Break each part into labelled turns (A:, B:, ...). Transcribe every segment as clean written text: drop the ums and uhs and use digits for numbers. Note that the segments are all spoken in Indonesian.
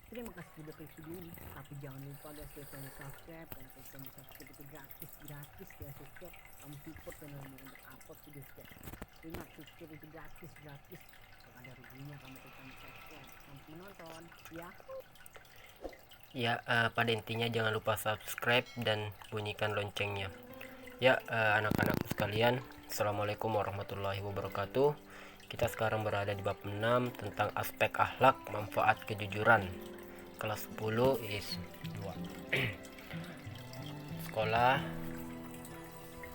A: Terima kasih sudah klik video ini. Tapi jangan lupa guys, klik tombol subscribe. Karena klik tombol subscribe itu gratis ya subscribe. Kamu support channel ini untuk upload video guys. Ingat, subscribe itu gratis. Kalau ada ruginya kamu klik tombol subscribe. Selamat menonton ya.
B: Ya, pada intinya jangan lupa subscribe dan bunyikan loncengnya. Ya, anak-anakku sekalian, Assalamualaikum warahmatullahi wabarakatuh. Kita sekarang berada di bab 6 tentang aspek akhlak manfaat kejujuran. Kelas 10 is 2. Sekolah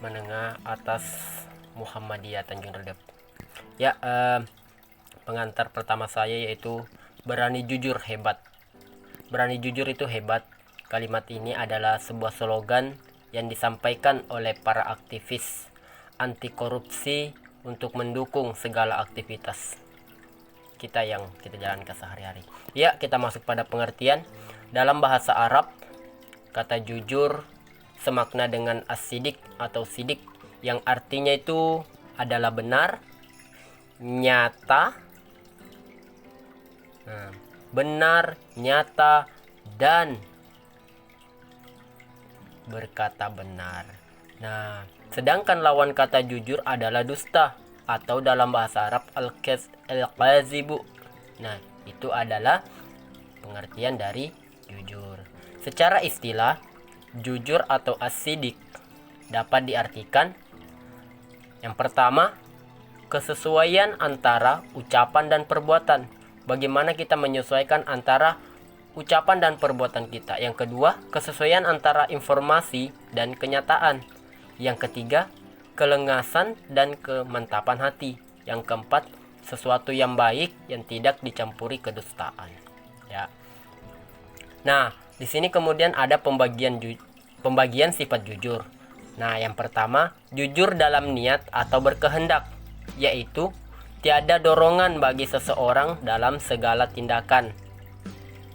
B: Menengah Atas Muhammadiyah Tanjung Redep. Ya, pengantar pertama saya yaitu berani jujur hebat. Berani jujur itu hebat. Kalimat ini adalah sebuah slogan yang disampaikan oleh para aktivis anti korupsi untuk mendukung segala aktivitas kita yang kita jalankan sehari-hari. Ya, kita masuk pada pengertian. Dalam bahasa Arab, kata jujur semakna dengan as-sidik atau sidik, yang artinya itu adalah benar, nyata, benar, nyata, dan berkata benar. Nah, sedangkan lawan kata jujur adalah dusta atau dalam bahasa Arab al-kazibu. Nah, itu adalah pengertian dari jujur. Secara istilah, jujur atau as-sidik dapat diartikan yang pertama, kesesuaian antara ucapan dan perbuatan. Bagaimana kita menyesuaikan antara ucapan dan perbuatan kita. Yang kedua, kesesuaian antara informasi dan kenyataan. Yang ketiga, kelengasan dan kemantapan hati. Yang keempat, sesuatu yang baik yang tidak dicampuri kedustaan. Ya. Nah, di sini kemudian ada pembagian sifat jujur. Nah, yang pertama, jujur dalam niat atau berkehendak, yaitu tiada dorongan bagi seseorang dalam segala tindakan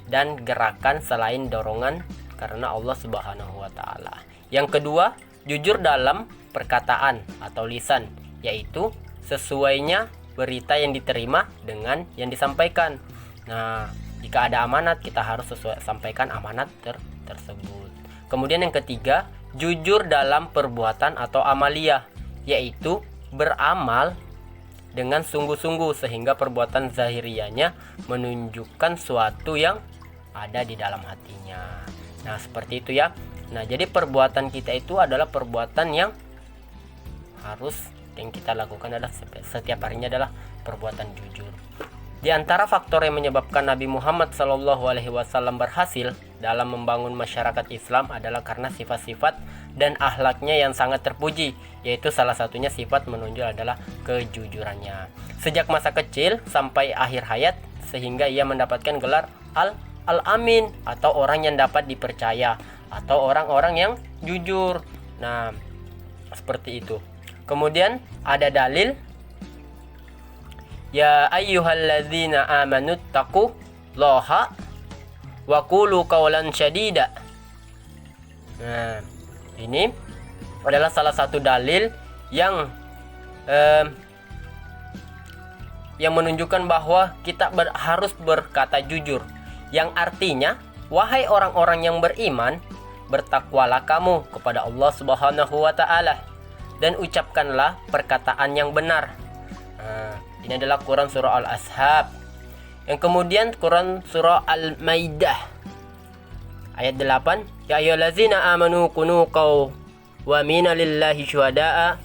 B: dan gerakan selain dorongan karena Allah Subhanahu wa taala. Yang kedua, jujur dalam perkataan atau lisan, yaitu sesuainya berita yang diterima dengan yang disampaikan. Nah, jika ada amanat, kita harus sampaikan amanat tersebut. Kemudian yang ketiga, jujur dalam perbuatan atau amaliyah, yaitu beramal dengan sungguh-sungguh sehingga perbuatan zahirianya menunjukkan suatu yang ada di dalam hatinya. Nah, seperti itu ya. Nah, jadi perbuatan kita itu adalah perbuatan yang harus yang kita lakukan adalah setiap harinya adalah perbuatan jujur. Di antara faktor yang menyebabkan Nabi Muhammad SAW berhasil dalam membangun masyarakat Islam adalah karena sifat-sifat dan akhlaknya yang sangat terpuji, yaitu salah satunya sifat menonjol adalah kejujurannya. Sejak masa kecil sampai akhir hayat, sehingga ia mendapatkan gelar Al-Amin atau orang yang dapat dipercaya atau orang-orang yang jujur. Nah, seperti itu. Kemudian ada dalil, ya ayyuhalladzina amanu taqullaha wa qulu qawlan syadida. Nah, ini adalah salah satu dalil yang menunjukkan bahwa kita harus berkata jujur, yang artinya, wahai orang-orang yang beriman, bertakwalah kamu kepada Allah Subhanahu wa taala dan ucapkanlah perkataan yang benar. Nah, ini adalah Quran surah Al-Ashab. Yang kemudian Quran surah Al-Maidah ayat 8, ya ayyuhallazina amanu kunu qawwamina lillahi syuhada'a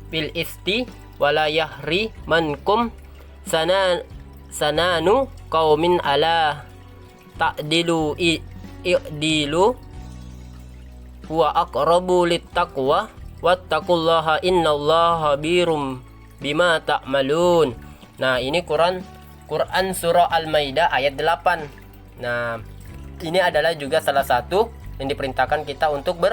B: bil isti wala yahri mankum sananu qaumin ala ta'dilu i'dilu huwa aqrabu littaqwa wattaqullaha innallaha birum bima ta'malun. Nah, ini Quran surah Al-Maidah ayat 8. Nah, ini adalah juga salah satu yang diperintahkan kita untuk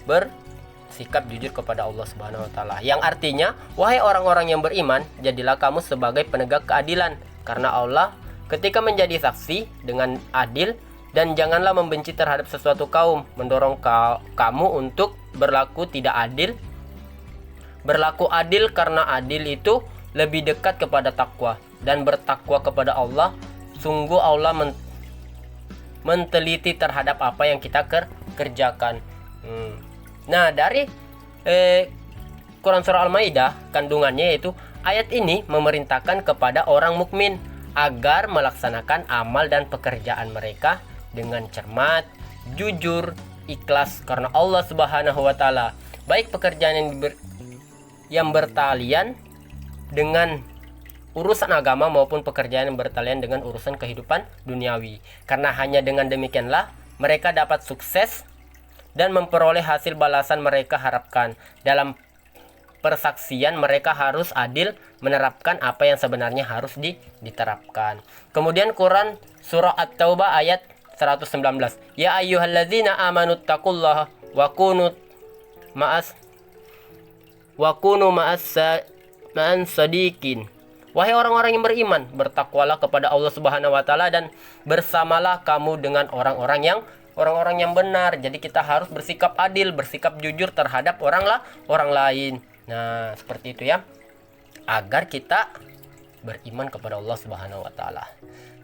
B: bersikap jujur kepada Allah Subhanahu wa taala. Yang artinya, wahai orang-orang yang beriman, jadilah kamu sebagai penegak keadilan karena Allah ketika menjadi saksi dengan adil, dan janganlah membenci terhadap sesuatu kaum, mendorong kamu untuk berlaku tidak adil. Berlaku adil karena adil itu lebih dekat kepada takwa, dan bertakwa kepada Allah. Sungguh Allah menteliti terhadap apa yang kita kerjakan. Nah, dari Quran surah Al-Maidah kandungannya yaitu ayat ini memerintahkan kepada orang mukmin agar melaksanakan amal dan pekerjaan mereka dengan cermat, jujur, ikhlas karena Allah Subhanahu wa taala. Baik pekerjaan yang bertalian dengan urusan agama maupun pekerjaan yang bertalian dengan urusan kehidupan duniawi. Karena hanya dengan demikianlah mereka dapat sukses dan memperoleh hasil balasan mereka harapkan. Dalam persaksian mereka harus adil menerapkan apa yang sebenarnya harus diterapkan. Kemudian Quran surah At-Taubah ayat 119. Ya ayyuhalladzina amanu taqullaha wa kunu ma'as sadiqin. Wahai orang-orang yang beriman, bertakwalah kepada Allah Subhanahu wa taala dan bersamalah kamu dengan orang-orang yang benar. Jadi kita harus bersikap adil, bersikap jujur terhadap orang lain. Nah, seperti itu ya. Agar kita beriman kepada Allah Subhanahu wa taala.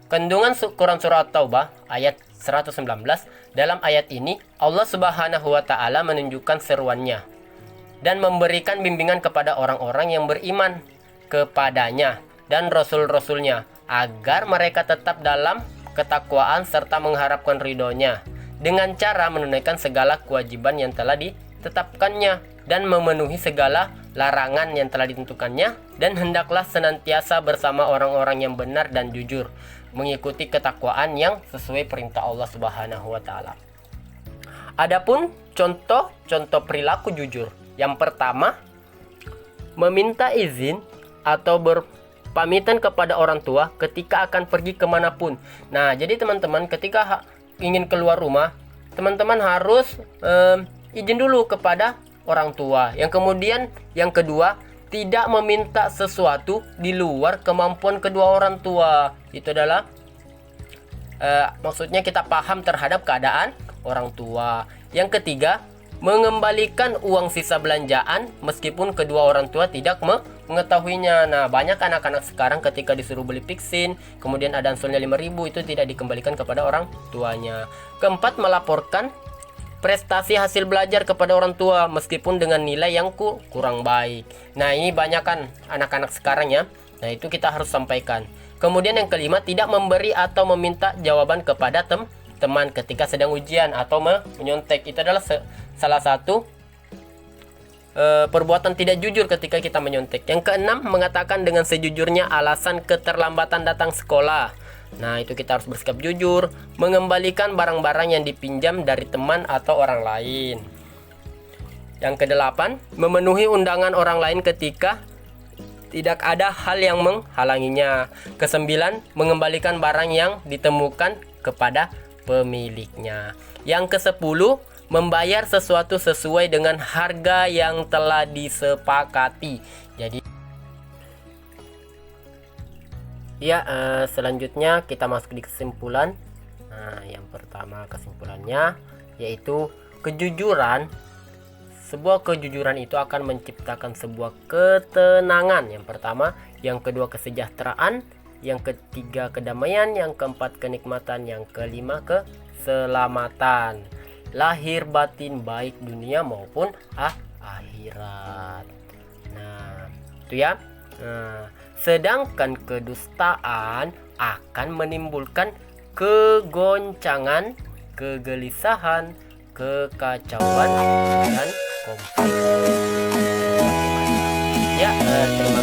B: Kandungan Quran surah At-Taubah ayat 119. Dalam ayat ini Allah Subhanahu wa taala menunjukkan seruannya dan memberikan bimbingan kepada orang-orang yang beriman kepadanya dan rasul-rasulnya agar mereka tetap dalam ketakwaan serta mengharapkan ridhonya dengan cara menunaikan segala kewajiban yang telah ditetapkannya dan memenuhi segala larangan yang telah ditentukannya, dan hendaklah senantiasa bersama orang-orang yang benar dan jujur mengikuti ketakwaan yang sesuai perintah Allah Subhanahu wa taala. Adapun contoh-contoh perilaku jujur. Yang pertama, meminta izin atau berpamitan kepada orang tua ketika akan pergi kemanapun. Nah, jadi teman-teman ketika ingin keluar rumah, teman-teman harus izin dulu kepada orang tua. Yang kemudian yang kedua, tidak meminta sesuatu di luar kemampuan kedua orang tua. Itu adalah maksudnya kita paham terhadap keadaan orang tua. Yang ketiga, mengembalikan uang sisa belanjaan meskipun kedua orang tua tidak mengetahuinya. Nah, banyak anak-anak sekarang ketika disuruh beli Pixin, kemudian ada ansulnya 5.000, itu tidak dikembalikan kepada orang tuanya. Keempat, melaporkan prestasi hasil belajar kepada orang tua meskipun dengan nilai yang kurang baik. Nah, ini banyak kan anak-anak sekarang ya. Nah, itu kita harus sampaikan. Kemudian yang kelima, tidak memberi atau meminta jawaban kepada teman ketika sedang ujian atau menyontek. Itu adalah salah satu perbuatan tidak jujur ketika kita menyontek. Yang keenam, mengatakan dengan sejujurnya alasan keterlambatan datang sekolah. Nah, itu kita harus bersikap jujur, mengembalikan barang-barang yang dipinjam dari teman atau orang lain. Yang kedelapan, memenuhi undangan orang lain ketika tidak ada hal yang menghalanginya. Kesembilan, mengembalikan barang yang ditemukan kepada pemiliknya. Yang kesepuluh, membayar sesuatu sesuai dengan harga yang telah disepakati. Jadi ya, selanjutnya kita masuk di kesimpulan. Nah, yang pertama kesimpulannya yaitu kejujuran. Sebuah kejujuran itu akan menciptakan sebuah ketenangan. Yang pertama, yang kedua kesejahteraan, yang ketiga kedamaian, yang keempat kenikmatan, yang kelima keselamatan lahir batin baik dunia maupun akhirat. Nah, itu ya. Nah, sedangkan kedustaan akan menimbulkan kegoncangan, kegelisahan, kekacauan, dan konflik. Ya, terima